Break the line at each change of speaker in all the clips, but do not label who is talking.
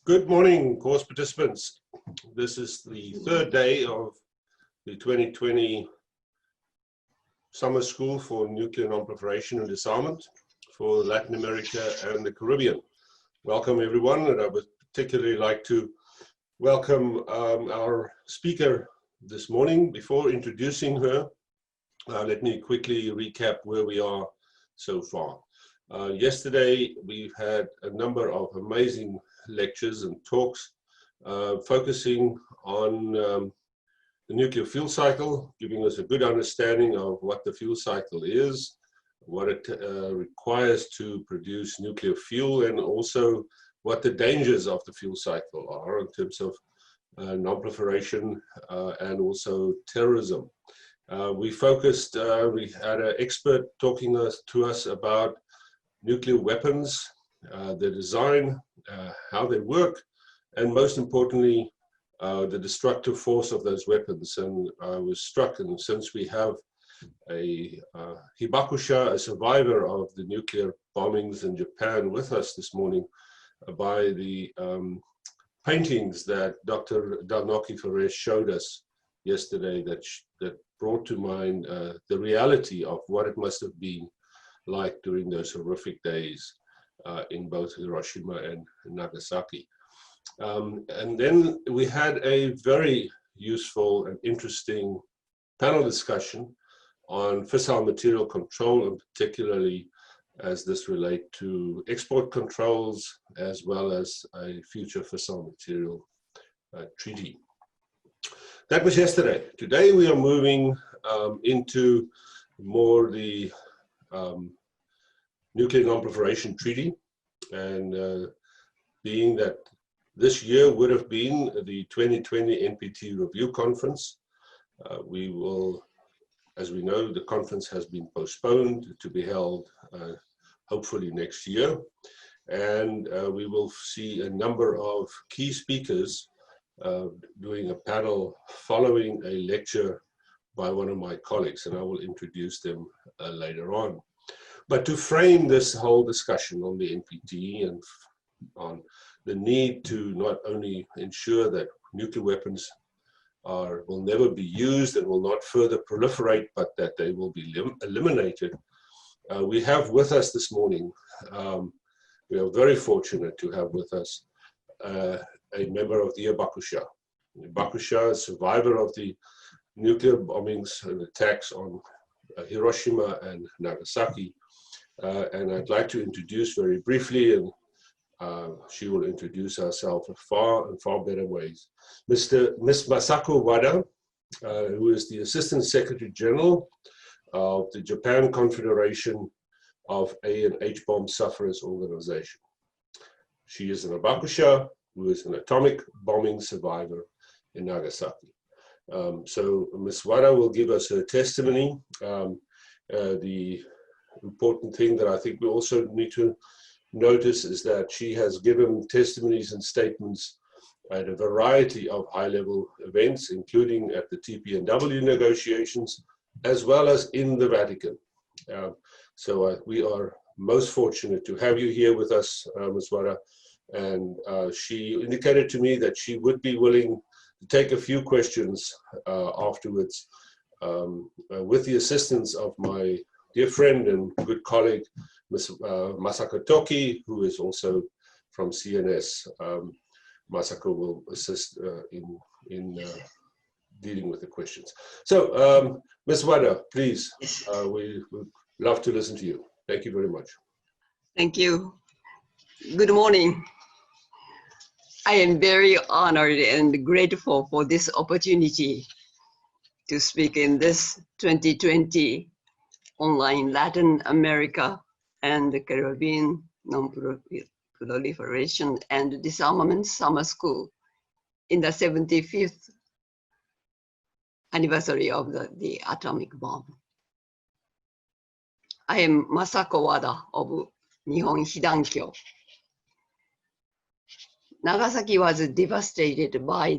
Good morning, course participants. This is the third day of the 2020 summer school for nuclear non-proliferation and disarmament for Latin America and the Caribbean. Welcome everyone, and I would particularly like to welcome our speaker this morning. Before introducing her, let me quickly recap where we are so far. Yesterday we've had a number of amazing lectures and talks focusing on the nuclear fuel cycle, giving us a good understanding of what the fuel cycle is, what it requires to produce nuclear fuel, and also what the dangers of the fuel cycle are in terms of non-proliferation and also terrorism. We had an expert talking to us about nuclear weapons, the design, how they work, and most importantly, the destructive force of those weapons. And I was struck, and since we have a Hibakusha, a survivor of the nuclear bombings in Japan, with us this morning, by the paintings that Dr. Nonproliferation showed us yesterday, that brought to mind the reality of what it must have been like during those horrific days in both Hiroshima and Nagasaki. And then we had a very useful and interesting panel discussion on fissile material control, and particularly as this relates to export controls as well as a future fissile material treaty. That was yesterday. Today we are moving into more the nuclear non-proliferation treaty, and being that this year would have been the 2020 NPT review conference, we will, as we know, the conference has been postponed to be held hopefully next year, and we will see a number of key speakers doing a panel following a lecture by one of my colleagues, and I will introduce them later on. But to frame this whole discussion on the NPT and on the need to not only ensure that nuclear weapons will never be used and will not further proliferate, but that they will be eliminated, we have with us this morning, we are very fortunate to have with us a member of the Hibakusha. Hibakusha, a survivor of the nuclear bombings and attacks on Hiroshima and Nagasaki. And I'd like to introduce very briefly, and she will introduce herself in far better ways. Miss Masako Wada, who is the Assistant Secretary General of the Japan Confederation of A and H bomb sufferers organization. She is an Hibakusha who is an atomic bombing survivor in Nagasaki. So Ms. Wada will give us her testimony. The important thing that I think we also need to notice is that she has given testimonies and statements at a variety of high-level events, including at the TPNW negotiations, as well as in the Vatican. So we are most fortunate to have you here with us, Ms. Wada, and she indicated to me that she would be willing to take a few questions afterwards with the assistance of my dear friend and good colleague, Ms. Masako Toki, who is also from CNS. Masako will assist in dealing with the questions. So, Ms. Wada, please, we would love to listen to you. Thank you very much.
Thank you. Good morning. I am very honored and grateful for this opportunity to speak in this 2020 online Latin America and the Caribbean non-proliferation and disarmament summer school in the 75th anniversary of the atomic bomb. I am Masako Wada of Nihon Hidankyo. Nagasaki was devastated by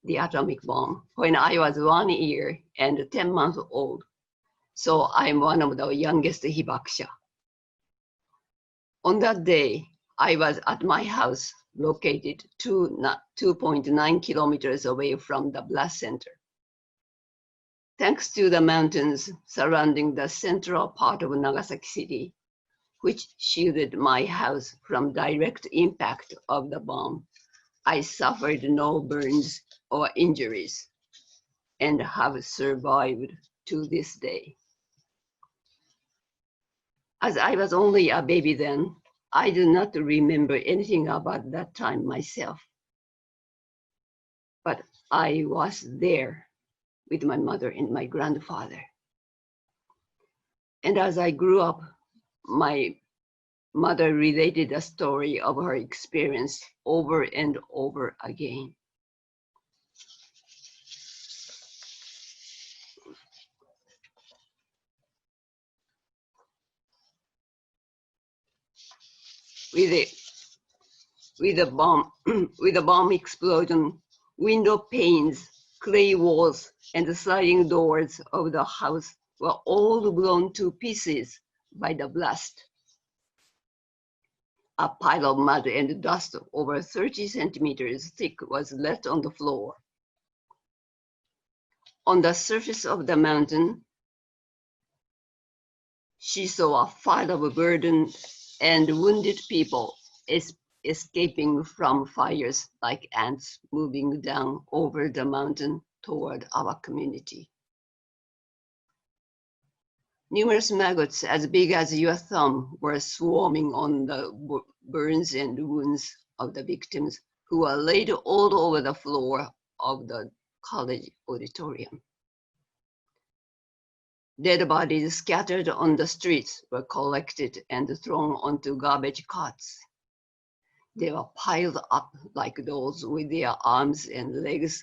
the atomic bomb when I was 1 year and 10 months old. So I'm one of the youngest Hibakusha. On that day, I was at my house located 2.9 kilometers away from the blast center. Thanks to the mountains surrounding the central part of Nagasaki City, which shielded my house from direct impact of the bomb, I suffered no burns or injuries and have survived to this day. As I was only a baby then, I do not remember anything about that time myself. But I was there with my mother and my grandfather. And as I grew up, my mother related a story of her experience over and over again. With the bomb explosion, window panes, clay walls, and the sliding doors of the house were all blown to pieces by the blast. A pile of mud and dust over 30 centimeters thick was left on the floor. On the surface of the mountain, she saw a file of burdened and wounded people escaping from fires like ants moving down over the mountain toward our community. Numerous maggots as big as your thumb were swarming on the burns and wounds of the victims, who were laid all over the floor of the college auditorium. Dead bodies scattered on the streets were collected and thrown onto garbage carts. They were piled up like those with their arms and legs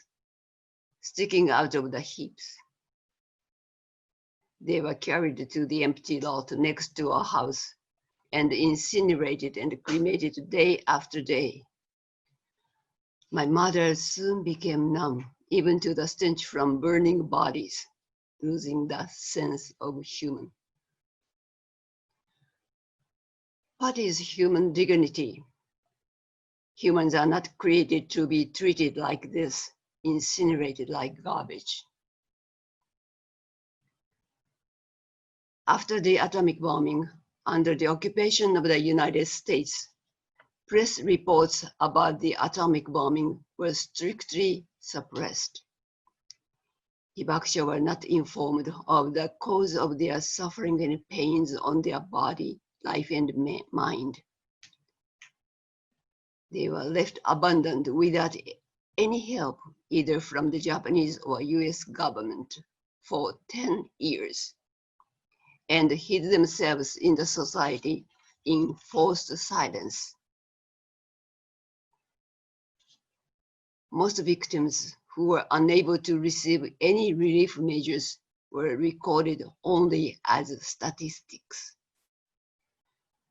sticking out of the heaps. They were carried to the empty lot next to our house and incinerated and cremated day after day. My mother soon became numb, even to the stench from burning bodies, losing the sense of human. What is human dignity? Humans are not created to be treated like this, incinerated like garbage. After the atomic bombing, under the occupation of the United States, press reports about the atomic bombing were strictly suppressed. Hibakusha were not informed of the cause of their suffering and pains on their body, life, and mind. They were left abandoned without any help, either from the Japanese or US government, for 10 years, and hid themselves in the society in forced silence. Most victims who were unable to receive any relief measures were recorded only as statistics.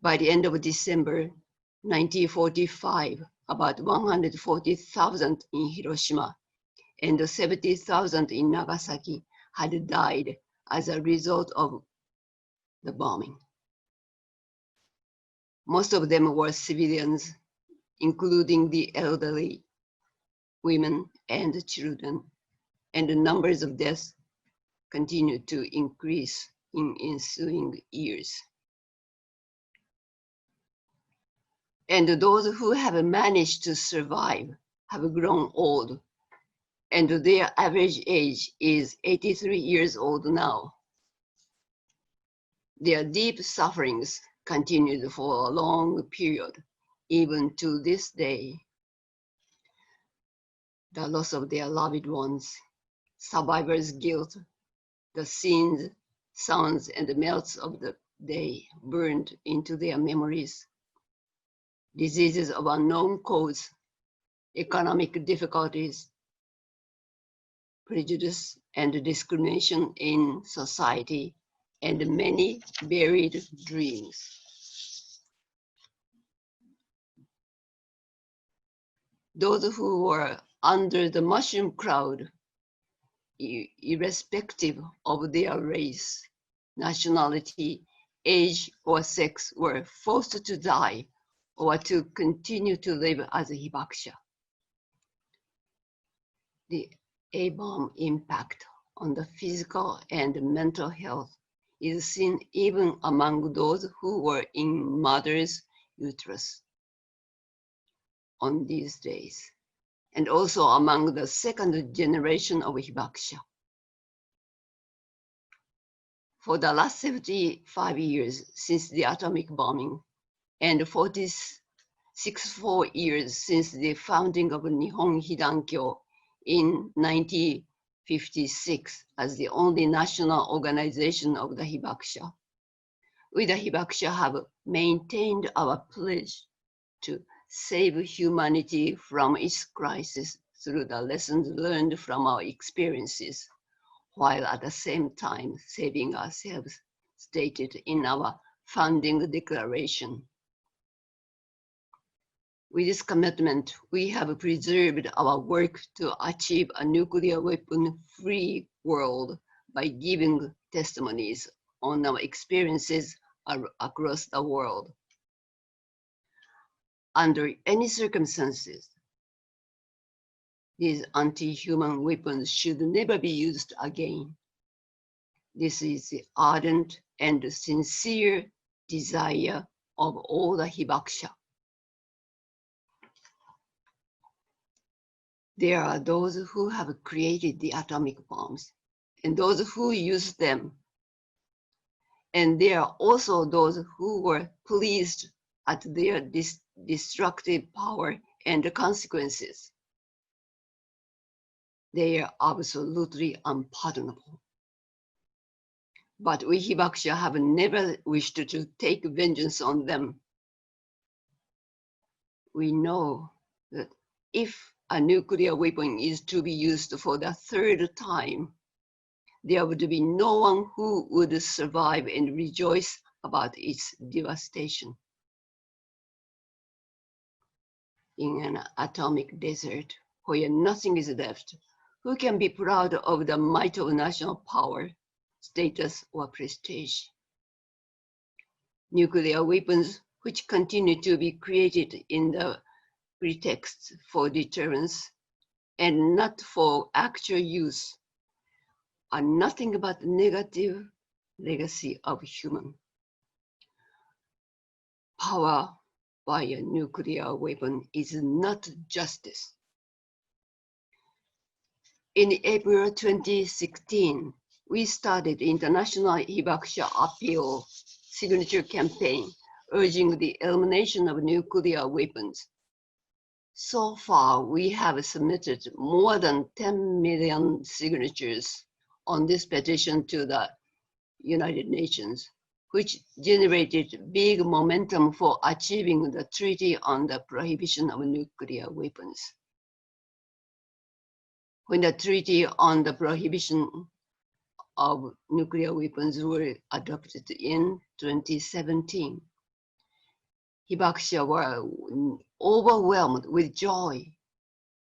By the end of December 1945, about 140,000 in Hiroshima and 70,000 in Nagasaki had died as a result of the bombing. Most of them were civilians, including the elderly, women, and children, and the numbers of deaths continued to increase in ensuing years. And those who have managed to survive have grown old, and their average age is 83 years old now. Their deep sufferings continued for a long period, even to this day. The loss of their loved ones, survivor's guilt, the scenes, sounds, and melts of the day burned into their memories. Diseases of unknown cause, economic difficulties, prejudice and discrimination in society, and many buried dreams. Those who were under the mushroom cloud, irrespective of their race, nationality, age, or sex, were forced to die or to continue to live as a Hibakusha. The A-bomb impact on the physical and mental health is seen even among those who were in mother's uterus on these days, and also among the second generation of Hibakusha. For the last 75 years since the atomic bombing and 64 years since the founding of Nihon Hidankyo in 1956 as the only national organization of the Hibakusha, we the Hibakusha have maintained our pledge to save humanity from its crisis through the lessons learned from our experiences, while at the same time saving ourselves, stated in our founding declaration. With this commitment, we have preserved our work to achieve a nuclear weapon-free world by giving testimonies on our experiences across the world. Under any circumstances, these anti-human weapons should never be used again. This is the ardent and sincere desire of all the Hibakusha. There are those who have created the atomic bombs and those who use them. And there are also those who were pleased at their destructive power and the consequences. They are absolutely unpardonable. But we Hibakusha have never wished to take vengeance on them. We know that if a nuclear weapon is to be used for the third time, there would be no one who would survive and rejoice about its devastation. In an atomic desert where nothing is left, who can be proud of the might of national power, status, or prestige? Nuclear weapons, which continue to be created in the pretext for deterrence and not for actual use, are nothing but negative legacy of human power by a nuclear weapon is not justice. In April 2016, we started the International Hibakusha Appeal signature campaign urging the elimination of nuclear weapons. So far, we have submitted more than 10 million signatures on this petition to the United Nations, which generated big momentum for achieving the Treaty on the Prohibition of Nuclear Weapons. When the Treaty on the Prohibition of Nuclear Weapons were adopted in 2017, Hibakusha were overwhelmed with joy,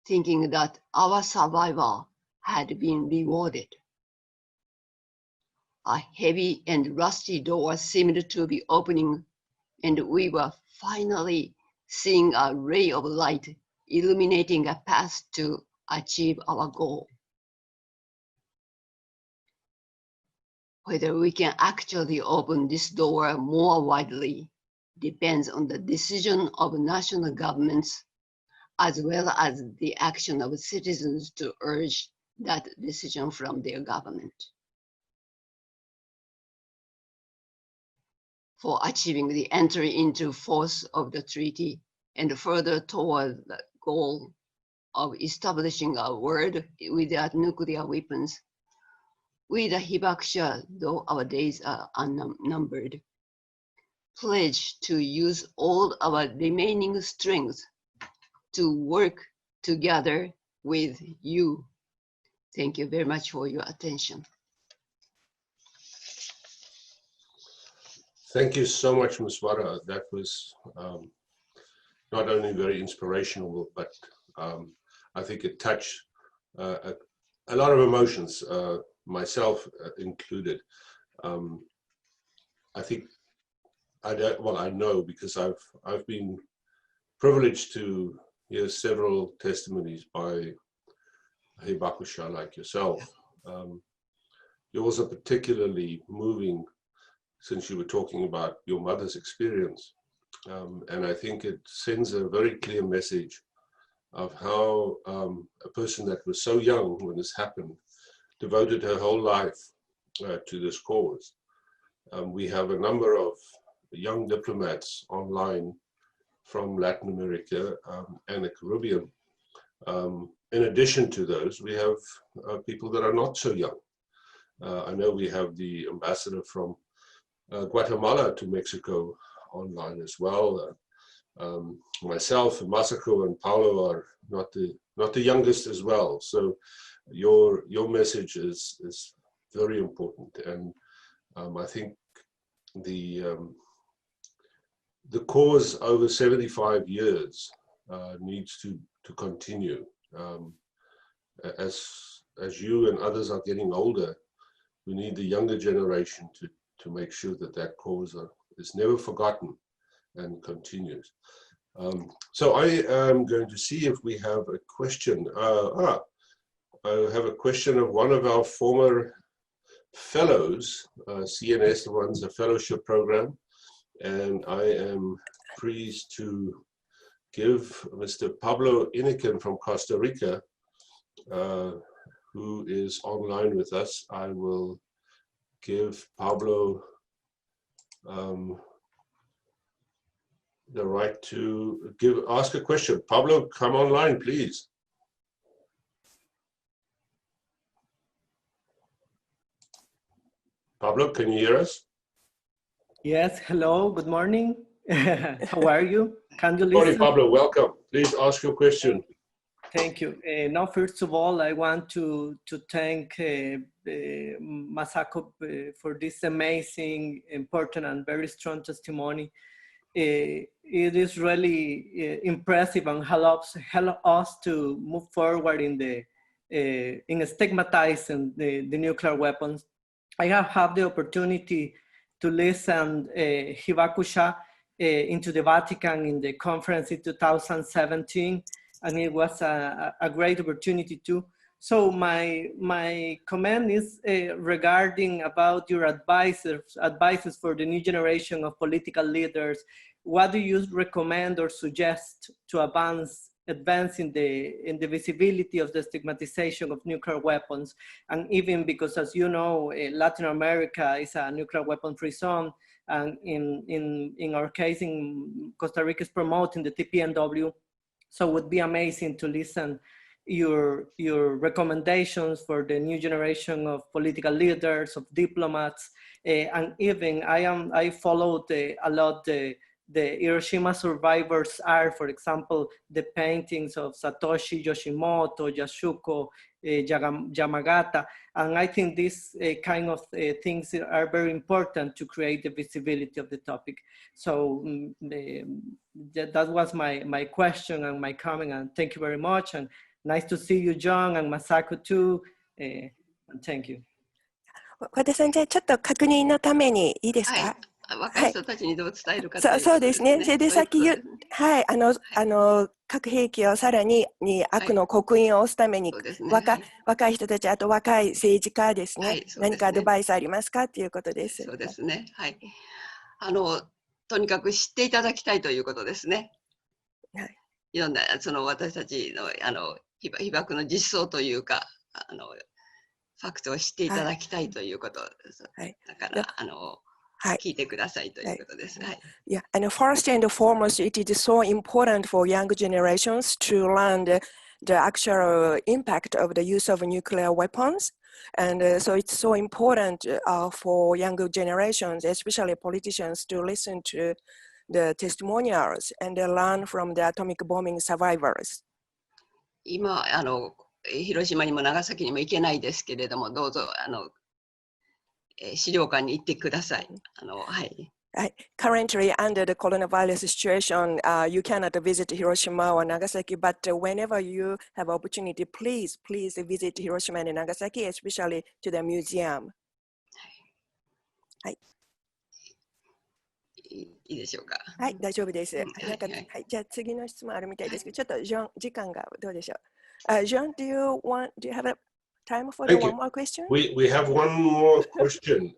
thinking that our survival had been rewarded. A heavy and rusty door seemed to be opening, and we were finally seeing a ray of light illuminating a path to achieve our goal. Whether we can actually open this door more widely depends on the decision of national governments, as well as the action of citizens to urge that decision from their government. For achieving the entry into force of the treaty and further toward the goal of establishing a world without nuclear weapons, we the Hibakusha, though our days are unnumbered, pledge to use all our remaining strength to work together with you. Thank you very much for your attention.
Thank you so much, Ms. Wada. That was not only very inspirational, but I think it touched a lot of emotions, myself included. I think I know because I've been privileged to hear several testimonies by Hibakusha like yourself. Yours are particularly moving since you were talking about your mother's experience. And I think it sends a very clear message of how a person that was so young when this happened devoted her whole life to this cause. We have a number of young diplomats online from Latin America and the Caribbean. In addition to those, we have people that are not so young. I know we have the ambassador from Guatemala to Mexico online as well. Myself, Masako and Paulo are not the youngest as well. So your message is very important, and I think the cause over 75 years needs to continue. As you and others are getting older, we need the younger generation to make sure that cause is never forgotten and continues. So I am going to see if we have a question. I have a question of one of our former fellows. CNS runs a fellowship program, and I am pleased to give Mr. Pablo Iniken from Costa Rica, who is online with us. I will give Pablo the right to ask a question. Pablo, come online, please. Pablo, can you hear us?
Yes, hello, good morning. How are you? Can you listen?
Morning, Pablo, welcome. Please ask your question.
Thank you. Now, first of all, I want to thank Masako for this amazing, important, and very strong testimony. It is really impressive and helps us to move forward in stigmatizing the nuclear weapons. I have had the opportunity to listen Hibakusha into the Vatican in the conference in 2017, and it was a great opportunity too. So my comment is regarding about your advices for the new generation of political leaders. What do you recommend or suggest to advance in the visibility of the stigmatization of nuclear weapons? And even because, as you know, Latin America is a nuclear weapon-free zone, and in our case, in Costa Rica is promoting the TPNW. So it would be amazing to listen your recommendations for the new generation of political leaders, of diplomats, and even I followed a lot the Hiroshima survivors art, for example, the paintings of Satoshi Yoshimoto, Yasuko Yamagata, and I think these kind of things are very important to create the visibility of the topic. So that was my question and my comment, and thank you very much, and nice to see you, John, and Masako too, and thank you.
和田さん、じゃあちょっと確認のためにいいですか？
はい。若い人たちにどう伝えるかということですね。
そうですね。それでさっき言う、はい、核兵器をさらに悪の刻印を押すために、若い人たち、あと若い政治家ですね、何かアドバイスありますかということです。
そうですね。はい。とにかく知っていただきたいということですね。はい。いろんな私たちの被爆の実相というかファクトを知っていただきたいということです。はい。だから聞いてくださいということです。はい。
Yeah, and first and foremost, it is so important for young generations to learn the actual impact of the use of nuclear weapons. And so it's so important for younger generations, especially politicians, to listen to the testimonials and learn from the atomic bombing survivors.
今、広島にも長崎にも行けないですけれども、どうぞ、資料館に行ってください。はい。
Currently, under the coronavirus situation, you cannot visit Hiroshima or Nagasaki, but whenever you have opportunity, please visit Hiroshima and Nagasaki, especially to the museum.
はい。いでしょうか。
はい、大丈夫です。
はい
なんか、
はい
はい、じゃあ次の質問あるみたいですけど、ちょっとジョン、時間がどうでしょう。ジョン、do you have a time for the
Thank you.
one more question?
We have one more question.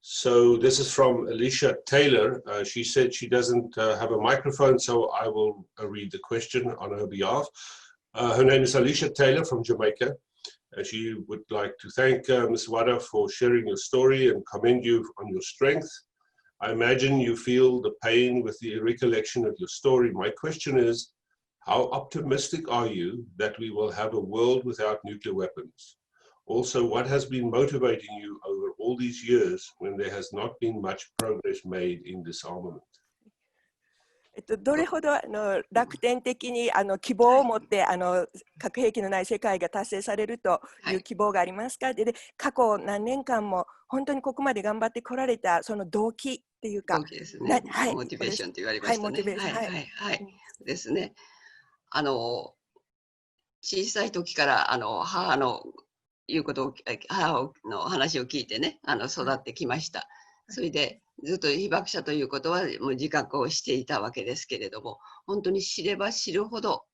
So this is from Alicia Taylor. She said she doesn't have a microphone, so I will read the question on her behalf. Her name is Alicia Taylor from Jamaica. She would like to thank Ms. Wada for sharing your story and commend you on your strength. I imagine you feel the pain with the recollection of your story. My question is, how optimistic are you that we will have a world without nuclear weapons? Also, what has been motivating you over all these years when there has not been much progress made in disarmament?
どれほど楽天的に希望を持って核兵器のない世界が達成されるという希望がありますか。で、過去何年間も本当にここまで頑張ってこられたその動機っていうか、
動機ですね。
はい、
モチベーションと言われましたね。
はい、モチベーション。
はいはいはい。ですね。小さい時から母の言うことを母の話を聞いてね育ってきました。それでずっと被爆者ということはもう自覚をしていたわけですけれども、本当に知れば知るほど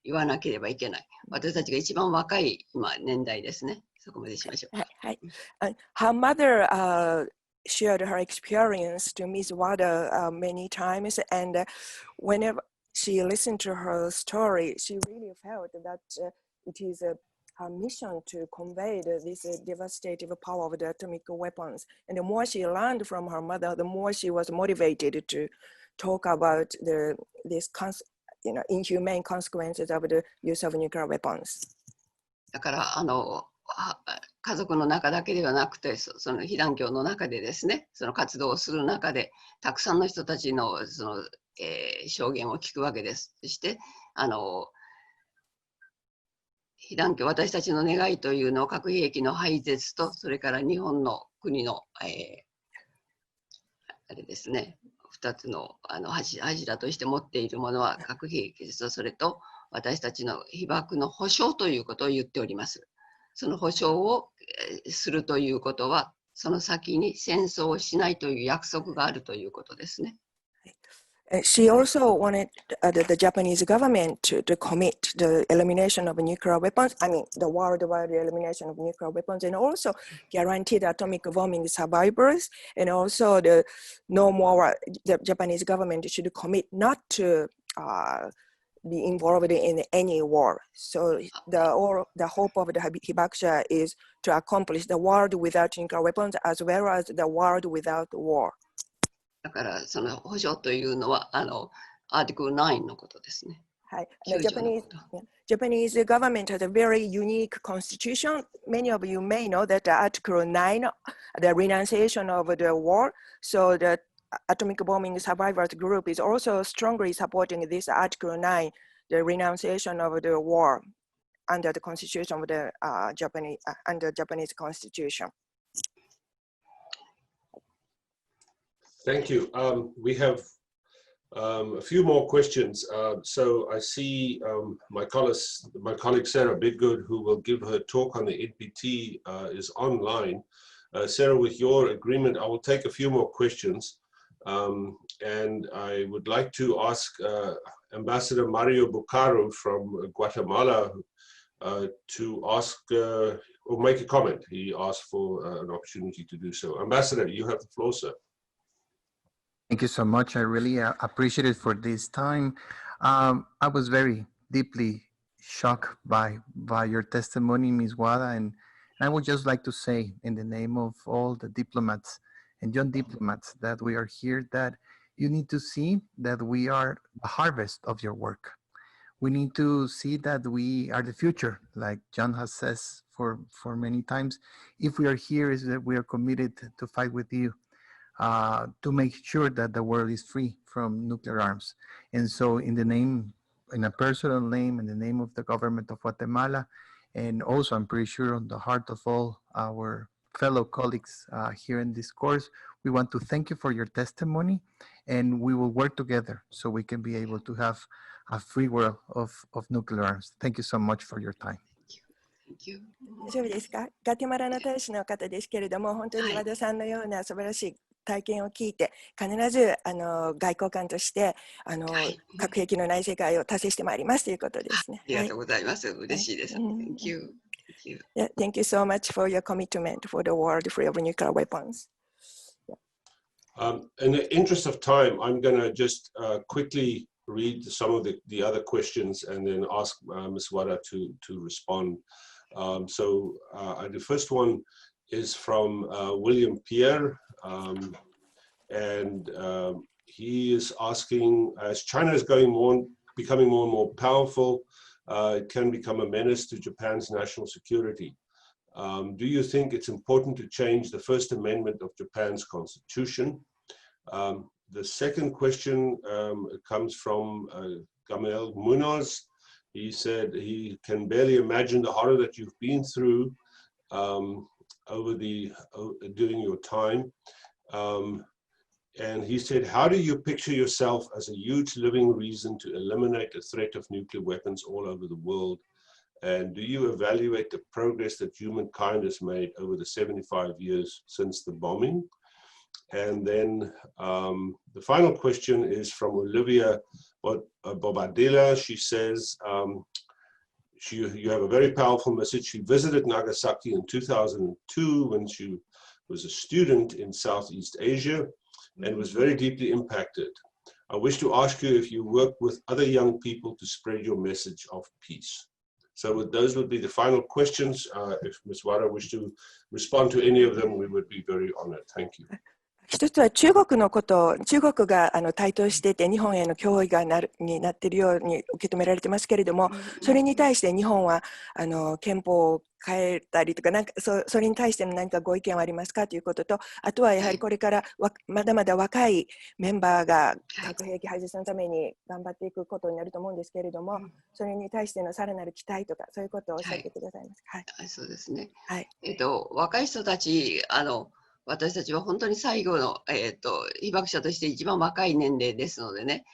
言わなければいけない。私たちが一番若い今年代ですね。そこまでしましょう。
はい。Her mother shared her experience to Ms. Wada many times, and whenever she listened to her story, she really felt that it is her mission to convey this devastating power of the atomic weapons. And the more she learned from her mother, the more she was motivated to talk about these inhumane consequences of the use of nuclear weapons.
だから家族の中だけではなくて、その被団協の中でですね、その活動をする中で、たくさんの人たちの証言を聞くわけです。そして被団協、私たちの願いというのを核兵器の廃絶と、それから日本の国の、あれですね、2つの柱として持っているものは核兵器ですと、それと私たちの被爆の保障ということを言っております。その保障をするということは、その先に戦争をしないという約束があるということですね。
She also wanted the Japanese government to commit the elimination of nuclear weapons, I mean, the worldwide elimination of nuclear weapons, and also guarantee the atomic bombing survivors, and also the Japanese government should commit not to be involved in any war. So the hope of the Hibakusha is to accomplish the world without nuclear weapons as well as the world without war.
だからその保障というのはArticle 9のことですね。
はい。The Japanese government has a very unique constitution. Many of you may know that Article 9, the renunciation of the war. So the atomic bombing survivors group is also strongly supporting this Article 9, the renunciation of the war under the constitution of the Japanese constitution.
Thank you. We have a few more questions. So I see my colleague Sarah Bidgood, who will give her talk on the NPT, is online. Sarah, with your agreement, I will take a few more questions. And I would like to ask Ambassador Mario Bucaro from Guatemala to ask or make a comment. He asked for an opportunity to do so. Ambassador, you have the floor, sir.
Thank you so much. I really appreciate it for this time. I was very deeply shocked by your testimony, Ms. Wada, and I would just like to say in the name of all the diplomats and young diplomats that we are here, that you need to see that we are the harvest of your work. We need to see that we are the future, like John has says for many times. If we are here, is that we are committed to fight with you. To make sure that the world is free from nuclear arms. And so in a personal name, in the name of the government of Guatemala, and also I'm pretty sure on the heart of all our fellow colleagues here in this course, we want to thank you for your testimony, and we will work together so we can be able to have a free world of nuclear arms. Thank you so much for your time.
Thank you.
大丈夫ですか？ガテマラの大使の方ですけれども、本当に和田さんのような素晴らしい体験を聞いて、必ず外交官として核兵器のない世界を達成してまいりますということですね。
ありがとうございます。嬉しいです。Thank you.
Yeah, thank you so much for your commitment for the world free of nuclear weapons.
In the interest of time, I'm going to just quickly read some of the other questions and then ask Ms. Wada to respond. The first one is from William Pierre, and he is asking, as China is becoming more and more powerful, it can become a menace to Japan's national security. Do you think it's important to change the First Amendment of Japan's constitution? The second question comes from Gamel Munoz. He said he can barely imagine the horror that you've been through during your time. And he said, how do you picture yourself as a huge living reason to eliminate the threat of nuclear weapons all over the world? And do you evaluate the progress that humankind has made over the 75 years since the bombing? And then the final question is from Olivia Bobadilla. She says, you have a very powerful message. She visited Nagasaki in 2002 when she was a student in Southeast Asia and was very deeply impacted. I wish to ask you if you work with other young people to spread your message of peace. So those would be the final questions. If Ms. Wada wished to respond to any of them, we would be very honored. Thank you.
一つは中国のこと、中国が台頭していて日本への脅威になっているように受け止められてますけれども、それに対して日本は憲法を変えたりとか、それに対しての何かご意見はありますかということと、あとはやはりこれからまだまだ若いメンバーが核兵器廃絶のために頑張っていくことになると思うんですけれども、それに対してのさらなる期待とかそういうことをおっしゃってくださいますか。
はい、そうですね。
はい。
若い人たち私たちは本当に最後の、被爆者として一番若い年齢ですのでね、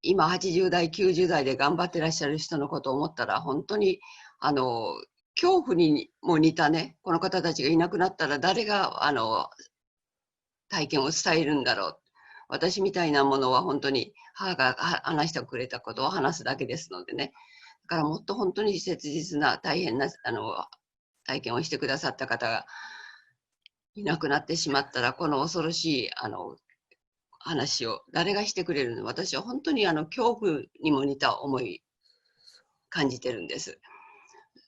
今80代、90代で頑張ってらっしゃる人のことを思ったら、本当に、恐怖にも似たね、この方たちがいなくなったら誰が、体験を伝えるんだろう。私みたいなものは本当に母が話してくれたことを話すだけですのでね。だからもっと本当に切実な大変な、体験をしてくださった方が、いなくなってしまったら、この恐ろしい話を誰がしてくれるの？私は本当に恐怖にも似た思い感じてるんです。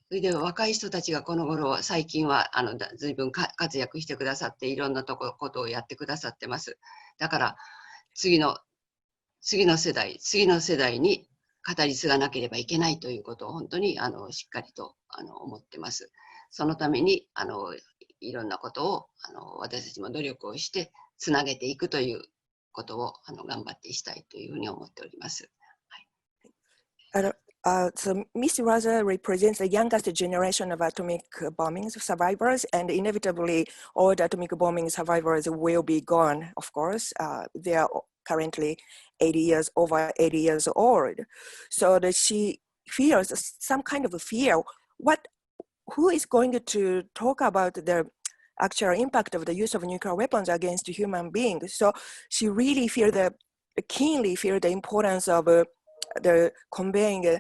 それで若い人たちがこの頃最近は随分活躍してくださっていろんなことをやってくださってます。だから次の世代に語り継がなければいけないということを本当にしっかりと思ってます。そのためにいろんなことを私たちも努力をしてつなげていくということを頑張ってしたいというふうに思っております。
So Miss Raza represents the youngest generation of atomic bombing survivors, and inevitably all the atomic bombing survivors will be gone, of course. They are currently over 80 years old. So that she feels some kind of a fear. Who is going to talk about the actual impact of the use of nuclear weapons against human beings? So she really keenly feel the importance of the conveying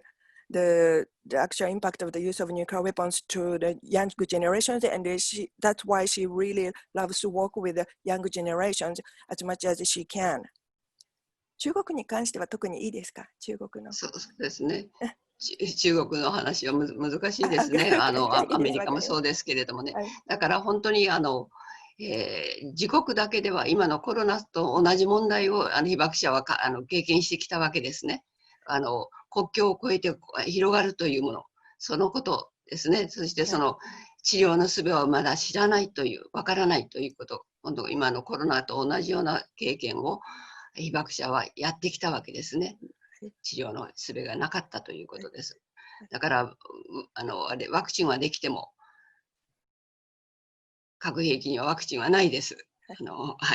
the actual impact of the use of nuclear weapons to the young generations, and that's why she really loves to work with the young generations as much as she can. 中国に関しては特にいいですか？中国の。
そうですね。中国の話は難しいですね。アメリカもそうですけれどもね。だから本当に自国だけでは今のコロナと同じ問題を被爆者は経験してきたわけですね。国境を越えて広がるというもの、そのことですね。そしてその治療の術をまだ知らないという、わからないということ、今度今のコロナと同じような経験を被爆者はやってきたわけですね。治療の術がなかったということです。だからワクチンはできても核兵器にはワクチンはないです。は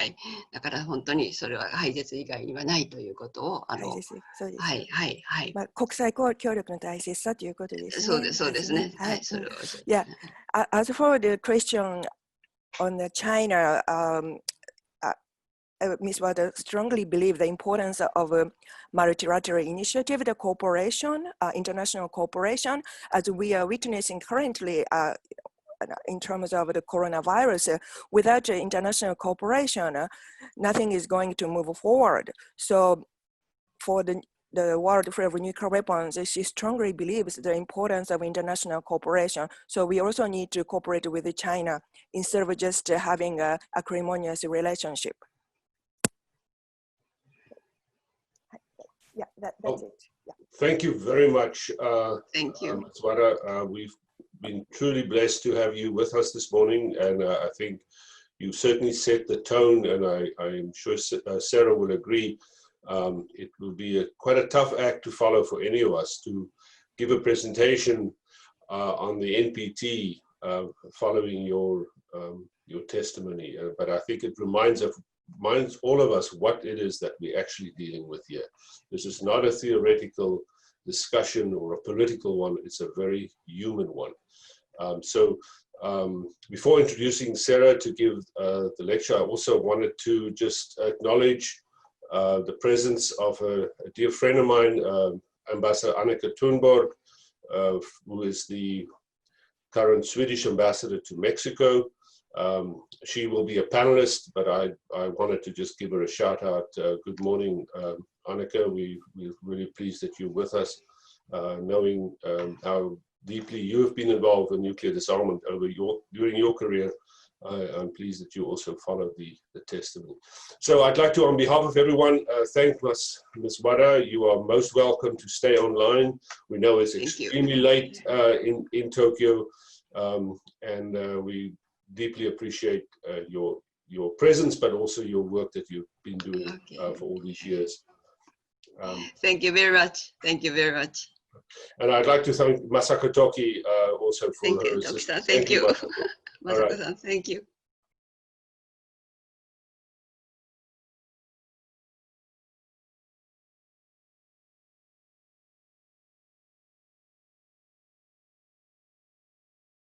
い。だから本当にそれは廃絶以外にはないということを
そうです。
はいはいはい。
国際協力の大切さということですね。
そうですね。はい。それを。
Yeah. As for the question on the China Ms. Wada strongly believe the importance of a multilateral initiative, the cooperation, international cooperation, as we are witnessing currently in terms of the coronavirus. Without international cooperation, nothing is going to move forward. So for the world free of nuclear weapons, she strongly believes the importance of international cooperation. So we also need to cooperate with China instead of just having a acrimonious relationship. Yeah, that's it. Yeah.
Thank you very much.
Thank you.
Ms. Wada. We've been truly blessed to have you with us this morning, and I think you certainly set the tone, and I'm sure Sarah will agree. It will be quite a tough act to follow for any of us to give a presentation on the NPT following your testimony. But I think it reminds all of us what it is that we're actually dealing with here. This is not a theoretical discussion or a political one, it's a very human one. Before introducing Sarah to give the lecture, I also wanted to just acknowledge the presence of a dear friend of mine, Ambassador Annika Thunborg, who is the current Swedish ambassador to Mexico. She will be a panelist, but I wanted to just give her a shout out. Good morning, Annika. We're really pleased that you're with us, knowing how deeply you have been involved in nuclear disarmament during your career. I'm pleased that you also followed the testimony. So I'd like to, on behalf of everyone, thank Ms. Wada. You are most welcome to stay online. We know it's extremely late in Tokyo, and we deeply appreciate your presence, but also your work that you've been doing for all these years.
Thank you very much. Thank you very much.
And I'd like to thank Masako Toki also for her assistance.
Thank you.
Masako.
Masako-san, thank you.